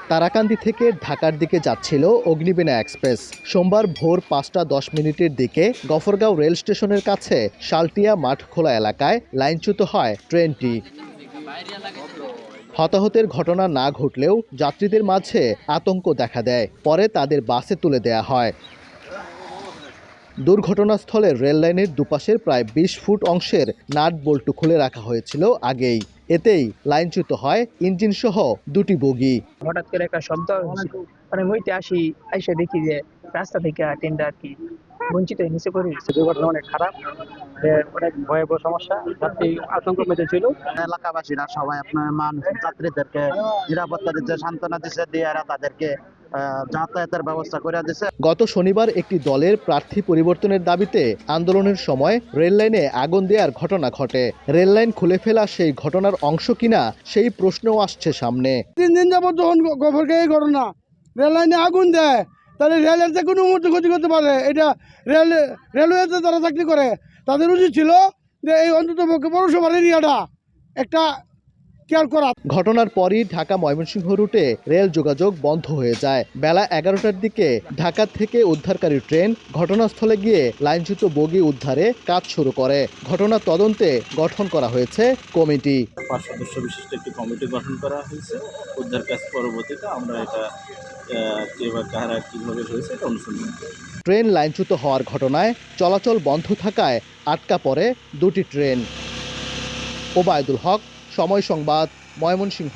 তারাকান্দি থেকে ঢাকার দিকে যাচ্ছিল অগ্নিবীণা এক্সপ্রেস। সোমবার ভোর ৫টা ১০ মিনিটের দিকে গফরগাঁও রেল স্টেশনের কাছে শালটিয়া মাঠখোলা এলাকায় লাইনচ্যুত হয় ট্রেনটি। হতাহতের ঘটনা না ঘটলেও যাত্রীদের মাঝে আতঙ্ক দেখা দেয়। পরে তাদের বাসে তুলে দেয়া হয়। দুর্ঘটনাস্থলে রেললাইনের দুপাশের প্রায় ২০ ফুট অংশের নাট বল্টু খুলে রাখা হয়েছিল আগেই। এতেই লাইনচ্যুত হয় ইঞ্জিনসহ দুটি বগি। হঠাৎ করে একটা শব্দ মানে হইতে আসি, আইসা দেখি যে রাস্তা থেকে ট্রেনটা আর কি বঞ্চিত হয়ে নিচে পড়ে গেছে। দুর্ঘটনা অনেক খারাপ, অনেক ভয়াবহ সমস্যা, যাত্রী আতঙ্ক মেতে ছিল। এলাকাবাসীরা সবাই আপনার মানুষ যাত্রীদেরকে নিরাপত্তা দিচ্ছে, সান্ত্বনা দিচ্ছে, দিয়ে তাদেরকে যাতায়াতের ব্যবস্থা করে দিচ্ছে। গত শনিবার একটি দলের প্রার্থী পরিবর্তনের দাবিতে আন্দোলনের সময় রেললাইনে আগুন দেওয়ার ঘটনা ঘটে। রেললাইন খুলে ফেলা সেই ঘটনার অংশ কিনা সেই প্রশ্নও আসছে সামনে। ৩ দিন যাবত যখন গফরগাঁও এই ঘটনা, রেললাইনে আগুন দেয়, তাহলে রেলের যে কোনো মুহূর্তে ক্ষতি করতে পারে। এটা রেলওয়েতে যারা চাকরি করে তাদের উচিত ছিল যে এই অন্তত পৌরসভার এরিয়াটা একটা কেয়ার করা। ঘটনার পরই ঢাকা ময়মনসিংহ রুটে রেল যোগাযোগ বন্ধ হয়ে যায়। বেলা ১১টার দিকে ঢাকা থেকে উদ্ধারকারী ট্রেন ঘটনাস্থলে গিয়ে লাইনচ্যুত বগি উদ্ধারে কাজ শুরু করে। ঘটনা তদন্তে গঠন করা হয়েছে কমিটি। ৫ সদস্য বিশিষ্ট একটি কমিটি গঠন করা হয়েছে। উদ্ধার কাজ পরবর্তীতে আমরা এটা কারা কীভাবে হয়েছে এটা অনুসন্ধান করব। ট্রেন লাইনচ্যুত হওয়ার ঘটনায় চলাচল বন্ধ থাকায় আটকা পড়ে দুটি ট্রেন। ওবায়দুল হক, সময় সংবাদ, ময়মনসিংহ।